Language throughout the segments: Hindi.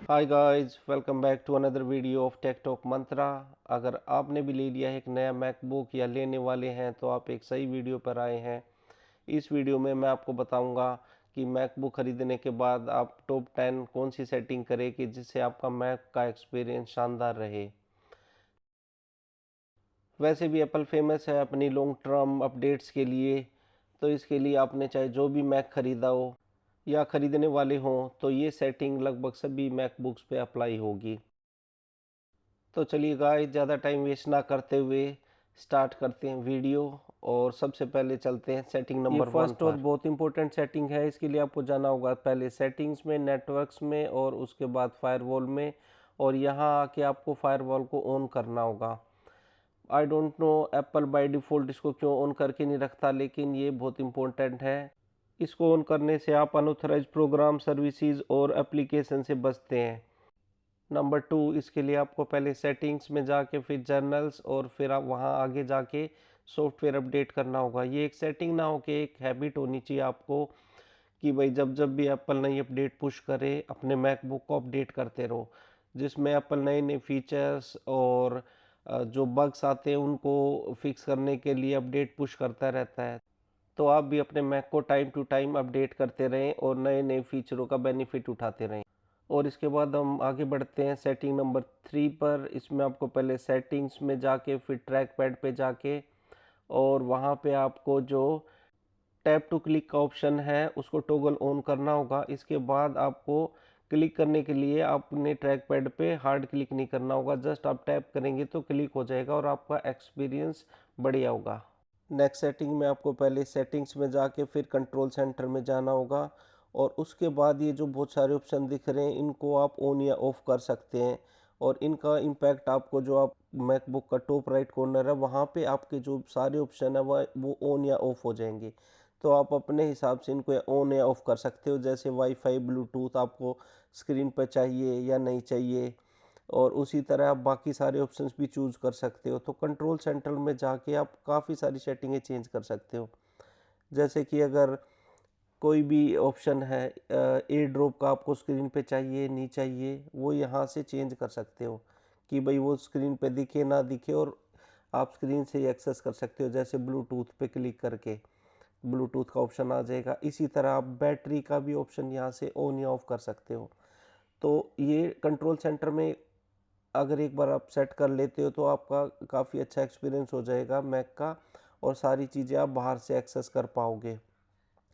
Hi guys, welcome back to another video of tech talk Mantra. अगर आपने भी ले लिया है एक नया मैकबुक या लेने वाले हैं तो आप एक सही वीडियो पर आए हैं। इस वीडियो में मैं आपको बताऊंगा कि मैकबुक खरीदने के बाद आप टॉप 10 कौन सी सेटिंग करें कि जिससे आपका मैक का एक्सपीरियंस शानदार रहे। वैसे भी एप्पल फेमस है अपनी लॉन्ग टर्म अपडेट्स के लिए, तो इसके लिए आपने चाहे जो भी मैक खरीदा हो या खरीदने वाले हों तो ये सेटिंग लगभग सभी मैकबुक्स पे अप्लाई होगी। तो चलिए गाइस, ज़्यादा टाइम वेस्ट ना करते हुए स्टार्ट करते हैं वीडियो। और सबसे पहले चलते हैं सेटिंग ये नंबर 1 फर्स्ट और पर। बहुत इंपॉर्टेंट सेटिंग है। इसके लिए आपको जाना होगा पहले सेटिंग्स में, नेटवर्क्स में और उसके बाद फायरवॉल में। और यहाँ आके आपको फायरवॉल को ऑन करना होगा। I don't know Apple by default इसको क्यों ऑन करके नहीं रखता, लेकिन ये बहुत इंपॉर्टेंट है। इसको ऑन करने से आप अनऑथराइज्ड प्रोग्राम, सर्विसेज और एप्लीकेशन से बचते हैं। नंबर 2, इसके लिए आपको पहले सेटिंग्स में जाके फिर जर्नल्स और फिर आप वहाँ आगे जाके सॉफ्टवेयर अपडेट करना होगा। ये एक सेटिंग ना हो कि एक हैबिट होनी चाहिए आपको कि भाई जब जब भी एप्पल नई अपडेट पुश करे अपने मैकबुक को अपडेट करते रहो, जिसमें एप्पल नए नए फीचर्स और जो बग्स आते हैं उनको फिक्स करने के लिए अपडेट पुश करता रहता है। तो आप भी अपने मैक को टाइम टू टाइम अपडेट करते रहें और नए नए फीचरों का बेनिफिट उठाते रहें। और इसके बाद हम आगे बढ़ते हैं सेटिंग नंबर 3 पर। इसमें आपको पहले सेटिंग्स में जाके फिर ट्रैक पैड पे जाके और वहाँ पे आपको जो टैप टू क्लिक का ऑप्शन है उसको टॉगल ऑन करना होगा। इसके बाद आपको क्लिक करने के लिए अपने ट्रैक पैड पे हार्ड क्लिक नहीं करना होगा, जस्ट आप टैप करेंगे तो क्लिक हो जाएगा और आपका एक्सपीरियंस बढ़िया होगा। नेक्स्ट सेटिंग में आपको पहले सेटिंग्स में जाके फिर कंट्रोल सेंटर में जाना होगा और उसके बाद ये जो बहुत सारे ऑप्शन दिख रहे हैं इनको आप ऑन या ऑफ कर सकते हैं। और इनका इम्पैक्ट आपको जो आप मैकबुक का टॉप राइट कॉर्नर है वहाँ पे आपके जो सारे ऑप्शन है वो ऑन या ऑफ हो जाएंगे। तो आप अपने हिसाब से इनको ऑन या ऑफ कर सकते हो, जैसे वाईफाई, ब्लूटूथ आपको स्क्रीन पर चाहिए या नहीं चाहिए। और उसी तरह आप बाकी सारे ऑप्शंस भी चूज़ कर सकते हो। तो कंट्रोल सेंटर में जाके आप काफ़ी सारी सेटिंगें चेंज कर सकते हो। जैसे कि अगर कोई भी ऑप्शन है एयर ड्रॉप का आपको स्क्रीन पे चाहिए नहीं चाहिए, वो यहाँ से चेंज कर सकते हो कि भाई वो स्क्रीन पे दिखे ना दिखे, और आप स्क्रीन से ही एक्सेस कर सकते हो। जैसे ब्लूटूथ पे क्लिक करके ब्लूटूथ का ऑप्शन आ जाएगा। इसी तरह आप बैटरी का भी ऑप्शन यहाँ से ऑन या ऑफ कर सकते हो। तो ये कंट्रोल सेंटर में अगर एक बार आप सेट कर लेते हो तो आपका काफ़ी अच्छा एक्सपीरियंस हो जाएगा मैक का, और सारी चीज़ें आप बाहर से एक्सेस कर पाओगे।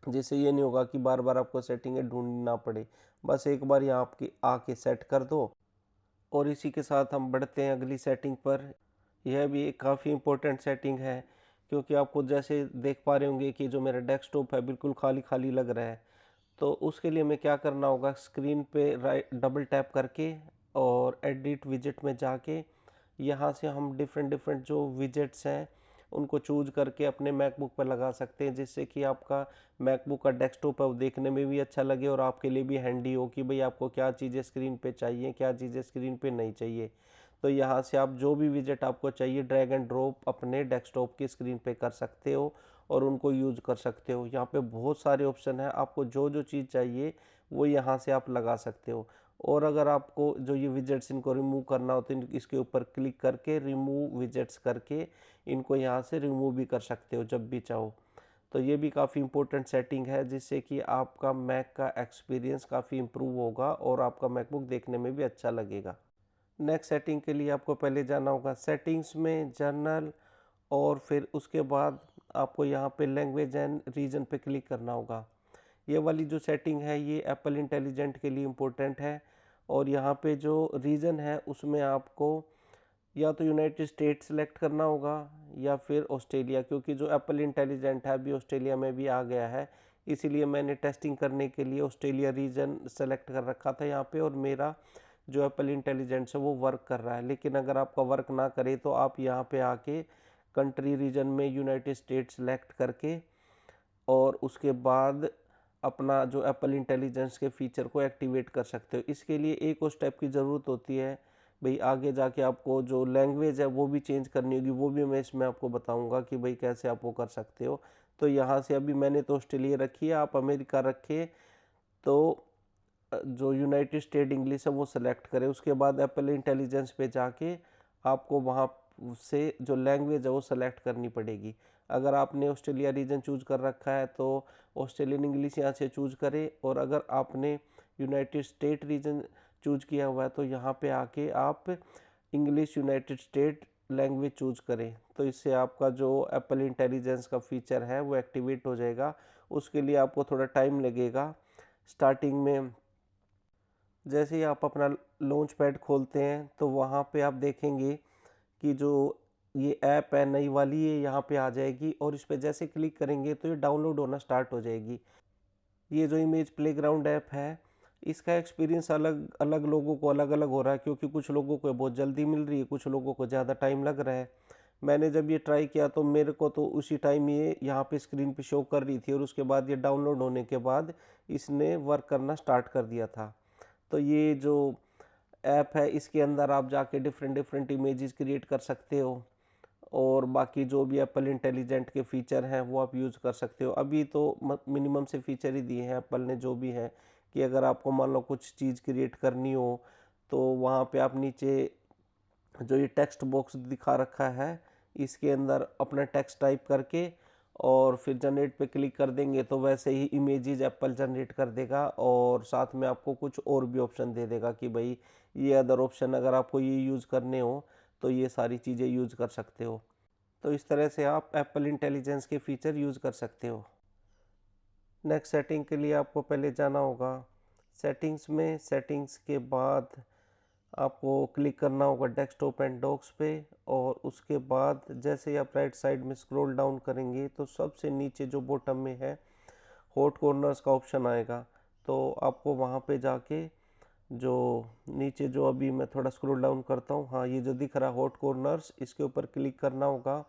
जिससे ये नहीं होगा कि बार बार आपको सेटिंगें ढूंढनी ना पड़े। बस एक बार यहाँ आपकी आके सेट कर दो। और इसी के साथ हम बढ़ते हैं अगली सेटिंग पर। यह भी एक काफ़ी इम्पोर्टेंट सेटिंग है, क्योंकि आपको जैसे देख पा रहे होंगे कि जो मेरा डेस्कटॉप है बिल्कुल खाली खाली लग रहा है। तो उसके लिए हमें क्या करना होगा, स्क्रीन पे राइट डबल टैप करके और एडिट विजेट में जाके यहाँ से हम डिफरेंट डिफरेंट जो विजेट्स हैं उनको चूज करके अपने मैकबुक पर लगा सकते हैं, जिससे कि आपका मैकबुक का डेस्कटॉप है वो देखने में भी अच्छा लगे और आपके लिए भी हैंडी हो कि भाई आपको क्या चीज़ें स्क्रीन पे चाहिए, क्या चीज़ें स्क्रीन पे नहीं चाहिए। तो यहाँ से आप जो भी विजेट आपको चाहिए ड्रैग एंड ड्रॉप अपने डेस्कटॉप की स्क्रीन पे कर सकते हो और उनको यूज़ कर सकते हो। यहाँ पे बहुत सारे ऑप्शन है, आपको जो जो चीज़ चाहिए वो यहाँ से आप लगा सकते हो। और अगर आपको जो ये विजेट्स इनको रिमूव करना होता है, इसके ऊपर क्लिक करके रिमूव विजेट्स करके इनको यहाँ से रिमूव भी कर सकते हो जब भी चाहो। तो ये भी काफ़ी इंपॉर्टेंट सेटिंग है, जिससे कि आपका मैक का एक्सपीरियंस काफ़ी इम्प्रूव होगा और आपका मैकबुक देखने में भी अच्छा लगेगा। नेक्स्ट सेटिंग के लिए आपको पहले जाना होगा सेटिंग्स में, जर्नल, और फिर उसके बाद आपको यहाँ पे लैंग्वेज एंड रीजन पे क्लिक करना होगा। ये वाली जो सेटिंग है ये एप्पल इंटेलिजेंट के लिए इम्पोर्टेंट है। और यहाँ पे जो रीजन है उसमें आपको या तो यूनाइटेड स्टेट सेलेक्ट करना होगा या फिर ऑस्ट्रेलिया, क्योंकि जो एप्पल इंटेलिजेंट है अभी ऑस्ट्रेलिया में भी आ गया है। इसीलिए मैंने टेस्टिंग करने के लिए ऑस्ट्रेलिया रीजन सेलेक्ट कर रखा था यहाँ पे, और मेरा जो एप्पल इंटेलिजेंट है वो वर्क कर रहा है। लेकिन अगर आपका वर्क ना करे तो आप यहाँ पे आके कंट्री रीजन में यूनाइटेड स्टेट सेलेक्ट करके और उसके बाद अपना जो एप्पल इंटेलिजेंस के फीचर को एक्टिवेट कर सकते हो। इसके लिए एक और स्टेप की ज़रूरत होती है भाई, आगे जाके आपको जो लैंग्वेज है वो भी चेंज करनी होगी, वो भी मैं इसमें आपको बताऊंगा कि भाई कैसे आप वो कर सकते हो। तो यहाँ से अभी मैंने तो ऑस्ट्रेलिया रखी है, आप अमेरिका रखे तो जो यूनाइटेड स्टेट इंग्लिश है वो सेलेक्ट करें। उसके बाद एप्पल इंटेलिजेंस पे जाके आपको वहाँ से जो लैंग्वेज है वो सेलेक्ट करनी पड़ेगी। अगर आपने ऑस्ट्रेलिया रीजन चूज़ कर रखा है तो ऑस्ट्रेलियन इंग्लिश यहाँ से चूज़ करें, और अगर आपने यूनाइटेड स्टेट रीजन चूज़ किया हुआ है तो यहाँ पे आके आप English United state language choose करें। तो इससे आपका जो एप्पल इंटेलिजेंस का फीचर है वो एक्टिवेट हो जाएगा। उसके लिए आपको थोड़ा टाइम लगेगा। स्टार्टिंग में जैसे ही आप अपना लॉन्च पैड खोलते हैं तो वहाँ पे आप देखेंगे कि जो ये ऐप है नई वाली, ये यहाँ पे आ जाएगी, और इस पर जैसे क्लिक करेंगे तो ये डाउनलोड होना स्टार्ट हो जाएगी। ये जो इमेज प्लेग्राउंड ऐप है, इसका एक्सपीरियंस अलग अलग लोगों को अलग अलग हो रहा है, क्योंकि कुछ लोगों को बहुत जल्दी मिल रही है, कुछ लोगों को ज़्यादा टाइम लग रहा है। मैंने जब ये ट्राई किया तो मेरे को तो उसी टाइम ये यहाँ पे स्क्रीन पे शो कर रही थी, और उसके बाद ये डाउनलोड होने के बाद इसने वर्क करना स्टार्ट कर दिया था। तो ये जो ऐप है इसके अंदर आप जाके डिफरेंट डिफरेंट इमेजेस क्रिएट कर सकते हो, और बाकी जो भी एप्पल इंटेलिजेंट के फ़ीचर हैं वो आप यूज़ कर सकते हो। अभी तो मिनिमम से फ़ीचर ही दिए हैं एप्पल ने, जो भी है कि अगर आपको मान लो कुछ चीज़ क्रिएट करनी हो तो वहाँ पे आप नीचे जो ये टेक्स्ट बॉक्स दिखा रखा है इसके अंदर अपना टेक्स्ट टाइप करके और फिर जनरेट पे क्लिक कर देंगे तो वैसे ही इमेजेस एप्पल जनरेट कर देगा, और साथ में आपको कुछ और भी ऑप्शन दे देगा कि भाई ये अदर ऑप्शन अगर आपको ये यूज़ करने हो तो ये सारी चीज़ें यूज़ कर सकते हो। तो इस तरह से आप एप्पल इंटेलिजेंस के फीचर यूज़ कर सकते हो। नेक्स्ट सेटिंग के लिए आपको पहले जाना होगा सेटिंग्स में। सेटिंग्स के बाद आपको क्लिक करना होगा डेस्कटॉप एंड डॉक्स पे, और उसके बाद जैसे ही आप राइट साइड में स्क्रॉल डाउन करेंगे तो सबसे नीचे जो बॉटम में है हॉट कॉर्नर्स का ऑप्शन आएगा। तो आपको वहाँ पे जाके जो नीचे जो अभी मैं थोड़ा स्क्रॉल डाउन करता हूँ, हाँ ये जो दिख रहा है हॉट कॉर्नर्स, इसके ऊपर क्लिक करना होगा।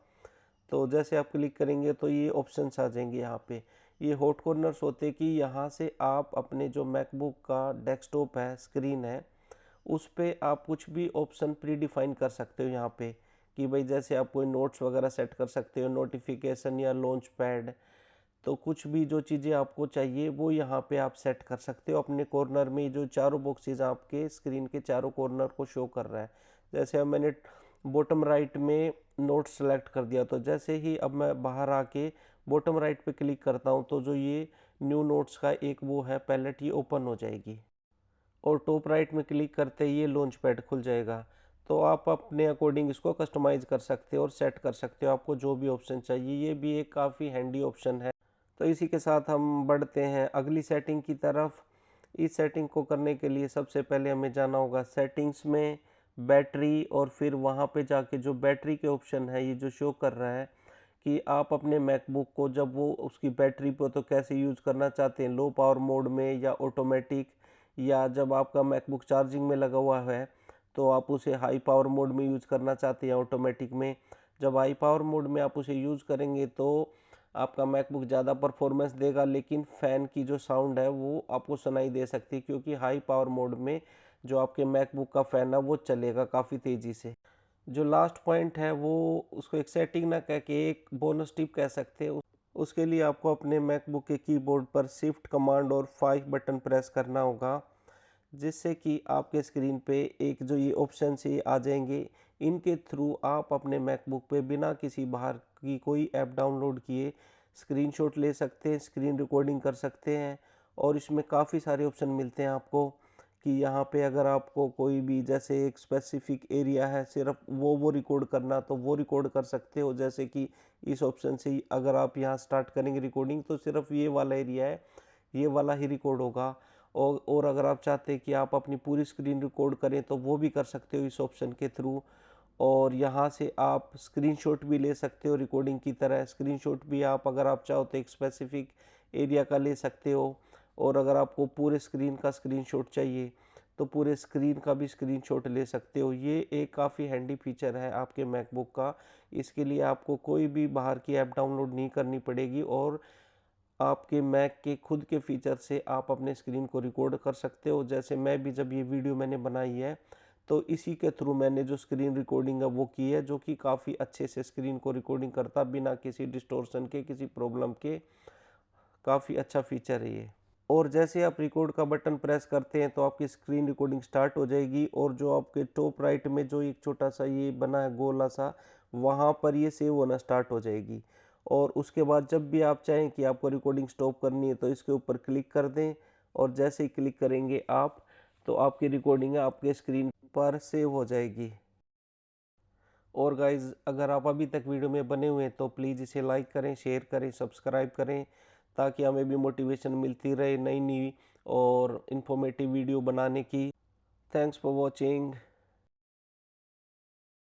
तो जैसे आप क्लिक करेंगे तो ये ऑप्शंस आ जाएंगे यहाँ पे। ये हॉट कॉर्नर्स होते कि यहाँ से आप अपने जो मैकबुक का डेस्कटॉप है, स्क्रीन है, उस पे आप कुछ भी ऑप्शन प्री डिफाइन कर सकते हो यहाँ पे, कि भाई जैसे आप कोई नोट्स वगैरह सेट कर सकते हो, नोटिफिकेशन या लॉन्च पैड, तो कुछ भी जो चीज़ें आपको चाहिए वो यहाँ पे आप सेट कर सकते हो। अपने कॉर्नर में जो चारों बॉक्सेस आपके स्क्रीन के चारों कॉर्नर को शो कर रहा है। जैसे अब मैंने बॉटम राइट में नोट सेलेक्ट कर दिया, तो जैसे ही अब मैं बाहर आके बॉटम राइट पे क्लिक करता हूँ तो जो ये न्यू नोट्स का एक वो है पैलेट, ये ओपन हो जाएगी, और टॉप राइट में क्लिक करते ही ये लॉन्च पैड खुल जाएगा। तो आप अपने अकॉर्डिंग इसको कस्टमाइज़ कर सकते हो और सेट कर सकते हो आपको जो भी ऑप्शन चाहिए। ये भी एक काफ़ी हैंडी ऑप्शन है। तो इसी के साथ हम बढ़ते हैं अगली सेटिंग की तरफ। इस सेटिंग को करने के लिए सबसे पहले हमें जाना होगा सेटिंग्स में, बैटरी, और फिर वहाँ पे जाके जो बैटरी के ऑप्शन है ये जो शो कर रहा है कि आप अपने मैकबुक को जब वो उसकी बैटरी पे तो कैसे यूज़ करना चाहते हैं, लो पावर मोड में या ऑटोमेटिक, या जब आपका मैकबुक चार्जिंग में लगा हुआ है तो आप उसे हाई पावर मोड में यूज़ करना चाहते हैं ऑटोमेटिक में। जब हाई पावर मोड में आप उसे यूज़ करेंगे तो आपका मैकबुक ज़्यादा परफॉर्मेंस देगा, लेकिन फ़ैन की जो साउंड है वो आपको सुनाई दे सकती है, क्योंकि हाई पावर मोड में जो आपके मैकबुक का फ़ैन है वो चलेगा काफ़ी तेज़ी से। जो लास्ट पॉइंट है वो उसको एक सेटिंग ना कह के एक बोनस टिप कह सकते हैं। उसके लिए आपको अपने मैकबुक के कीबोर्ड पर शिफ्ट कमांड और 5 बटन प्रेस करना होगा, जिससे कि आपके स्क्रीन पे एक जो ये ऑप्शन से आ जाएंगे। इनके थ्रू आप अपने मैकबुक पे बिना किसी बाहर की कोई ऐप डाउनलोड किए स्क्रीनशॉट ले सकते हैं, स्क्रीन रिकॉर्डिंग कर सकते हैं। और इसमें काफ़ी सारे ऑप्शन मिलते हैं आपको, कि यहाँ पे अगर आपको कोई भी जैसे एक स्पेसिफिक एरिया है सिर्फ वो रिकॉर्ड करना तो वो रिकॉर्ड कर सकते हो। जैसे कि इस ऑप्शन से ही अगर आप यहाँ स्टार्ट करेंगे रिकॉर्डिंग तो सिर्फ ये वाला एरिया है, ये वाला ही रिकॉर्ड होगा। और अगर आप चाहते हैं कि आप अपनी पूरी स्क्रीन रिकॉर्ड करें तो वो भी कर सकते हो इस ऑप्शन के थ्रू। और यहाँ से आप स्क्रीनशॉट भी ले सकते हो रिकॉर्डिंग की तरह। स्क्रीनशॉट भी आप अगर आप चाहो तो एक स्पेसिफिक एरिया का ले सकते हो, और अगर आपको पूरे स्क्रीन का स्क्रीनशॉट चाहिए तो पूरे स्क्रीन का भी स्क्रीनशॉट ले सकते हो। ये एक काफ़ी हैंडी फीचर है आपके मैकबुक का। इसके लिए आपको कोई भी बाहर की ऐप डाउनलोड नहीं करनी पड़ेगी, और आपके मैक के खुद के फीचर से आप अपने स्क्रीन को रिकॉर्ड कर सकते हो। जैसे मैं भी जब ये वीडियो मैंने बनाई है तो इसी के थ्रू मैंने जो स्क्रीन रिकॉर्डिंग है वो की है, जो कि काफ़ी अच्छे से स्क्रीन को रिकॉर्डिंग करता बिना किसी डिस्टॉर्शन के, किसी प्रॉब्लम के। काफ़ी अच्छा फीचर है ये। और जैसे आप रिकॉर्ड का बटन प्रेस करते हैं तो आपकी स्क्रीन रिकॉर्डिंग स्टार्ट हो जाएगी और जो आपके टॉप राइट में जो एक छोटा सा ये बना है गोला सा, वहाँ पर ये सेव होना स्टार्ट हो जाएगी। और उसके बाद जब भी आप चाहें कि आपको रिकॉर्डिंग स्टॉप करनी है तो इसके ऊपर क्लिक कर दें और जैसे ही क्लिक करेंगे आप तो आपकी रिकॉर्डिंग आपके स्क्रीन पर सेव हो जाएगी। और गाइज़ अगर आप अभी तक वीडियो में बने हुए हैं तो प्लीज़ इसे लाइक करें, शेयर करें, सब्सक्राइब करें ताकि हमें भी मोटिवेशन मिलती रहे नई नई और इन्फॉर्मेटिव वीडियो बनाने की। Thanks for watching.